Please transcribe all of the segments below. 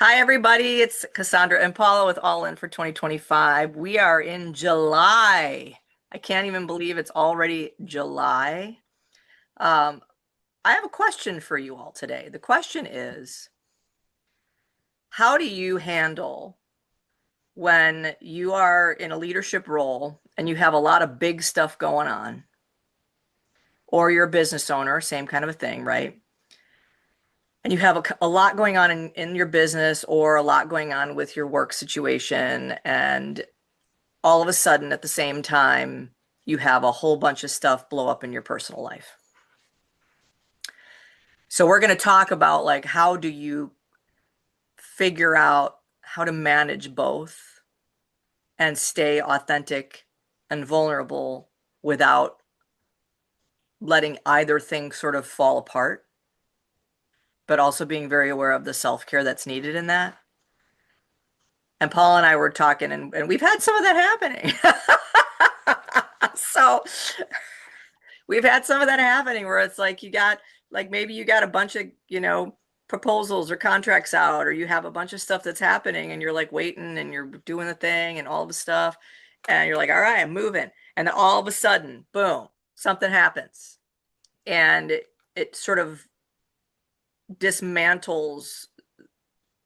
Hi, everybody. It's Cassandra and Paula with All In for 2025. We are in July. I can't even believe it's already July. Um, I have a question for you all today. The question is, how do you handle when you are in a leadership role and you have a lot of big stuff going on, or you're a business owner, same kind of a thing, right? And you have a lot going on in your business or a lot going on with your work situation, and all of a sudden at the same time you have a whole bunch of stuff blow up in your personal life. So we're going to talk about like how do you figure out how to manage both and stay authentic and vulnerable without letting either thing sort of fall apart, but also being very aware of the self-care that's needed in that. And Paul and I were talking, and we've had some of that happening. So we've had some of that happening where it's like you got, like, maybe you got a bunch of, proposals or contracts out, or you have a bunch of stuff that's happening and you're like waiting and you're doing the thing and all the stuff. And you're like, all right, I'm moving. And then all of a sudden, boom, something happens. And it sort of dismantles,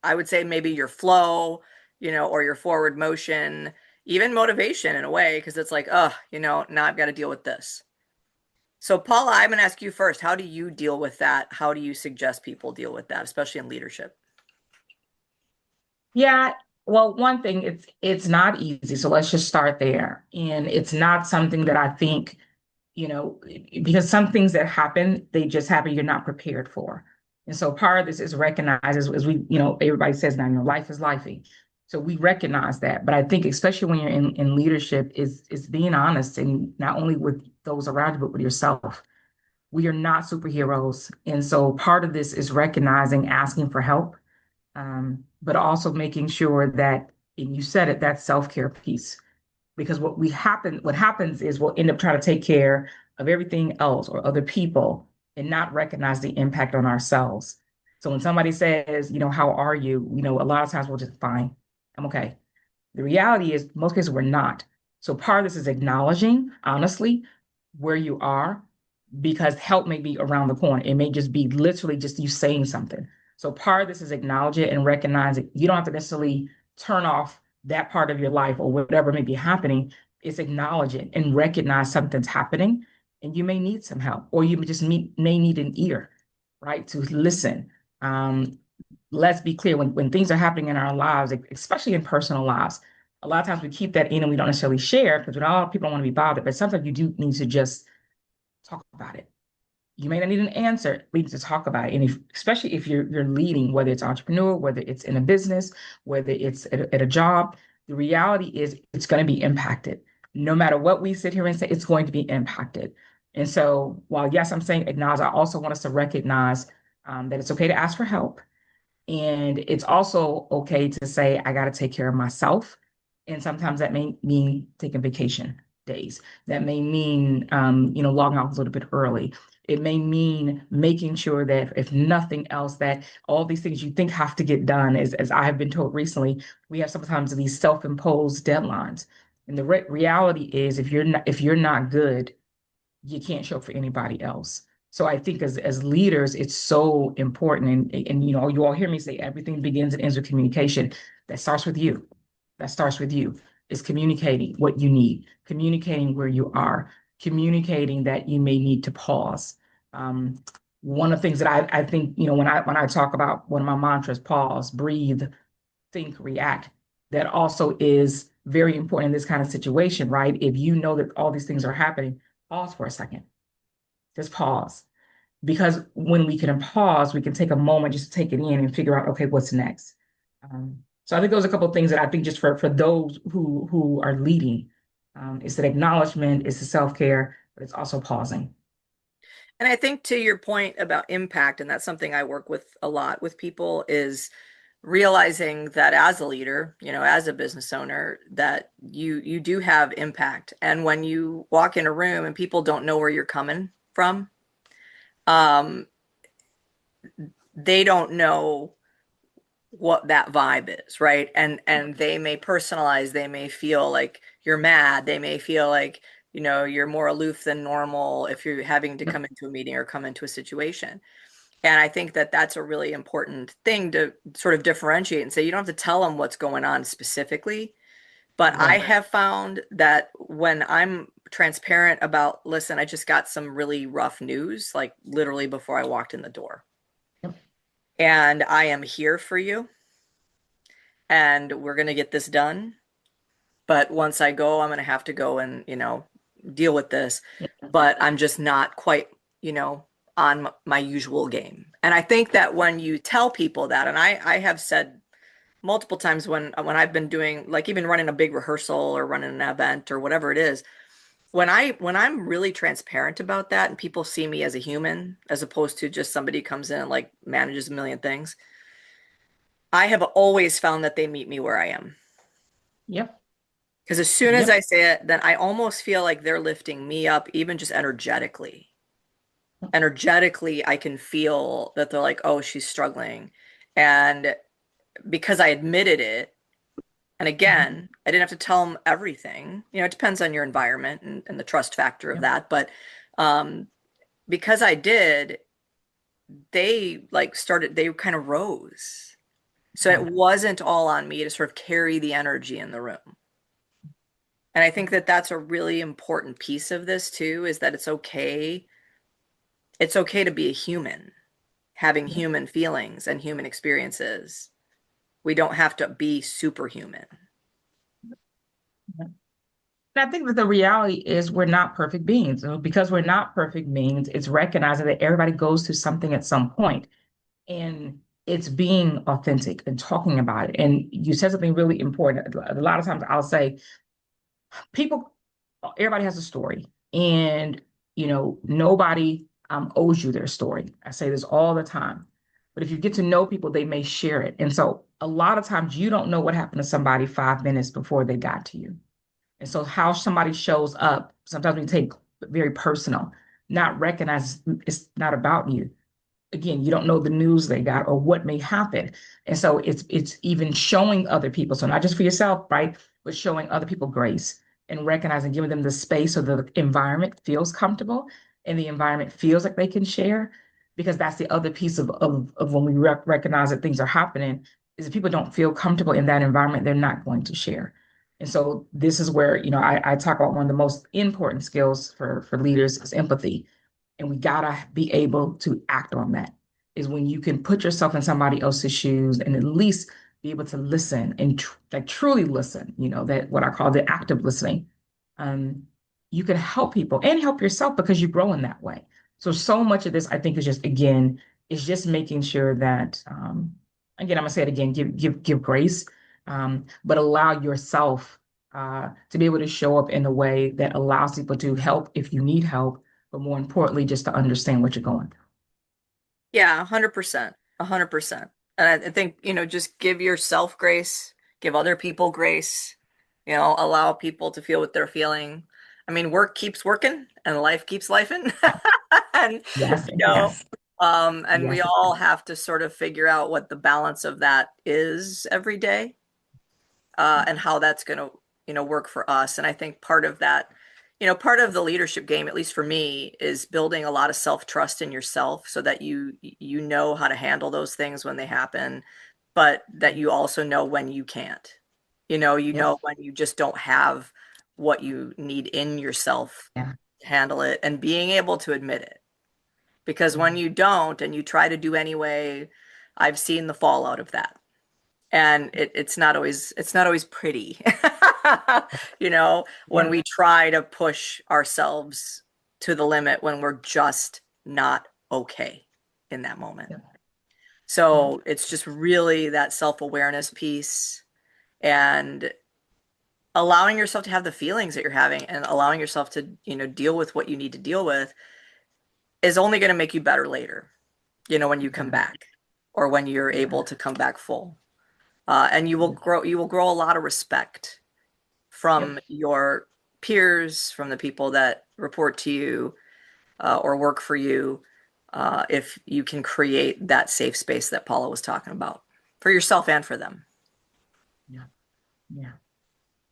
I would say, maybe your flow, or your forward motion, even motivation in a way, because it's like, oh, now I've got to deal with this. So, Paula, I'm going to ask you first. How do you deal with that? How do you suggest people deal with that, especially in leadership? Yeah, well, one thing, it's not easy. So let's just start there. And it's not something that I think, you know, because some things that happen, they just happen, you're not prepared for. And so part of this is recognized as we, everybody says now, life is lifey. So we recognize that. But I think especially when you're in leadership is being honest and not only with those around you, but with yourself. We are not superheroes. And so part of this is recognizing, asking for help, but also making sure that, and you said it, that self-care piece. Because what happens is we'll end up trying to take care of everything else or other people and not recognize the impact on ourselves. So when somebody says, how are you? A lot of times we'll just fine. I'm okay. The reality is most cases we're not. So part of this is acknowledging honestly where you are because help may be around the corner. It may just be literally just you saying something. So part of this is acknowledge it and recognize it. You don't have to necessarily turn off that part of your life or whatever may be happening. It's acknowledge it and recognize something's happening and you may need some help or you just may need an ear, right? To listen. Um, let's be clear when things are happening in our lives, especially in personal lives, a lot of times we keep that in and we don't necessarily share because we know people don't want to be bothered, but sometimes you do need to just talk about it. You may not need an answer. We need to talk about it. And especially if you're leading, whether it's entrepreneur, whether it's in a business, whether it's at a job, the reality is it's going to be impacted. No matter what we sit here and say, it's going to be impacted. And so while yes, I'm saying acknowledge, I also want us to recognize that it's okay to ask for help. And it's also okay to say, I got to take care of myself. And sometimes that may mean taking vacation days. That may mean, logging off a little bit early. It may mean making sure that if nothing else, that all these things you think have to get done, as I have been told recently, we have sometimes these self-imposed deadlines. And the reality is, if you're not good, you can't show up for anybody else. So I think as leaders, it's so important. And you all hear me say everything begins and ends with communication. That starts with you. That starts with you. Is communicating what you need, communicating where you are, communicating that you may need to pause. Um, one of the things that I think, when I talk about one of my mantras, pause, breathe, think, react, that also is very important in this kind of situation, right? If you know that all these things are happening, pause for a second. Just pause. Because when we can pause, we can take a moment just to take it in and figure out, okay, what's next? So I think those are a couple of things that I think just for those who are leading, it's an acknowledgement, it's a self-care, but it's also pausing. And I think to your point about impact, and that's something I work with a lot with people, is realizing that as a leader, as a business owner, that you do have impact. And when you walk in a room and people don't know where you're coming from, um, they don't know what that vibe is, right? And they may personalize, they may feel like you're mad, they may feel like, you're more aloof than normal if you're having to come into a meeting or come into a situation. And I think that that's a really important thing to sort of differentiate and say you don't have to tell them what's going on specifically. But I Right. have found that when I'm transparent about, listen, I just got some really rough news, like literally before I walked in the door, Yep. and I am here for you, and we're going to get this done. But once I go, I'm going to have to go and, deal with this. Yep. But I'm just not quite, you know, on my usual game. And I think that when you tell people that, and I have said multiple times when I've been doing, like, even running a big rehearsal or running an event or whatever it is, when I'm really transparent about that and people see me as a human as opposed to just somebody who comes in and like manages a million things, I have always found that they meet me where I am. Yep. Because as soon as I Yep. say it, then I almost feel like they're lifting me up, even just energetically. Energetically, I can feel that they're like, oh, she's struggling. And because I admitted it, and Mhm. again, I didn't have to tell them everything. It depends on your environment and the trust factor of Yep. that. But um, because I did, they like started, they kind of rose. So it Right. wasn't all on me to sort of carry the energy in the room. And I think that that's a really important piece of this too, is that it's okay. It's okay to be a human, having Yep. human feelings and human experiences. We don't have to be superhuman. Yep. And I think that the reality is we're not perfect beings. So because we're not perfect beings, it's recognizing that everybody goes through something at some point, and it's being authentic and talking about it. And you said something really important. A lot of times I'll say, people, everybody has a story, and nobody owes you their story. I say this all the time. But if you get to know people, they may share it. And so a lot of times you don't know what happened to somebody 5 minutes before they got to you. And so how somebody shows up, sometimes we take very personal, not recognize it's not about you. Again, you don't know the news they got or what may happen. And so it's even showing other people. So not just for yourself, right? But showing other people grace and recognizing, giving them the space so the environment feels comfortable and the environment feels like they can share. Because that's the other piece of when we recognize that things are happening, is if people don't feel comfortable in that environment, they're not going to share. And so this is where, I talk about one of the most important skills for leaders is empathy, and we gotta be able to act on that. Is when you can put yourself in somebody else's shoes and at least be able to listen and like truly listen, that what I call the active listening. um, you can help people and help yourself because you grow in that way. So much of this I think is just, again, is just making sure that, again, I'm gonna say it again, give grace, but allow yourself to be able to show up in a way that allows people to help if you need help, but more importantly, just to understand what you're going through. Yeah, 100%. 100%. And I think, just give yourself grace, give other people grace, allow people to feel what they're feeling. I mean, work keeps working and life keeps lifing. And, Yes, you know, yes, and we yes, all have to sort of figure out what the balance of that is every day, and how that's going to, work for us. And I think part of that, part of the leadership game, at least for me, is building a lot of self-trust in yourself so that you know how to handle those things when they happen, but that you also know when you can't. You yep, know when you just don't have what you need in yourself yeah, to handle it, and being able to admit it. Because when yeah, you don't and you try to do anyway, I've seen the fallout of that, and it's not always pretty. When yeah, we try to push ourselves to the limit when we're just not okay in that moment. yeah, yeah, So it's just really that self-awareness piece, and allowing yourself to have the feelings that you're having and allowing yourself to, deal with what you need to deal with is only going to make you better later, when you come yeah, back, or when you're yeah, able to come back full. And you will grow a lot of respect yep, from your peers, from the people that report to you, or work for you, if you can create that safe space that Paula was talking about. for yourself and for them. Yeah. Yeah.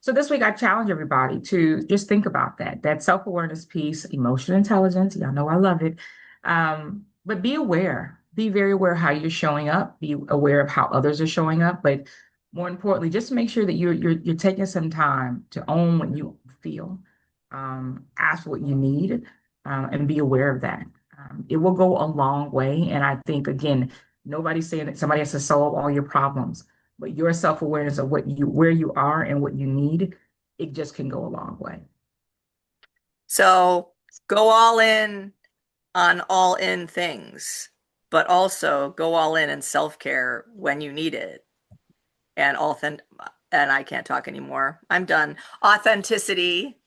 So this week I challenge everybody to just think about that self-awareness piece, emotional intelligence. Y'all know I love it. But be aware, be very aware how you're showing up, be aware of how others are showing up. But more importantly, just make sure that you're taking some time to own what you feel, ask what you need, and be aware of that. It will go a long way. And I think again, nobody's saying that somebody has to solve all your problems, but your self-awareness of where you are and what you need, it just can go a long way. So go all in on all in things, but also go all in self-care when you need it. And and I can't talk anymore. I'm done. Authenticity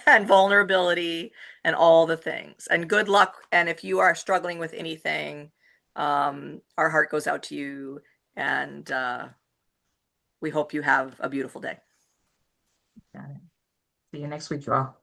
and vulnerability and all the things. And good luck. And if you are struggling with anything, our heart goes out to you, and we hope you have a beautiful day. Got it. See you next week, y'all.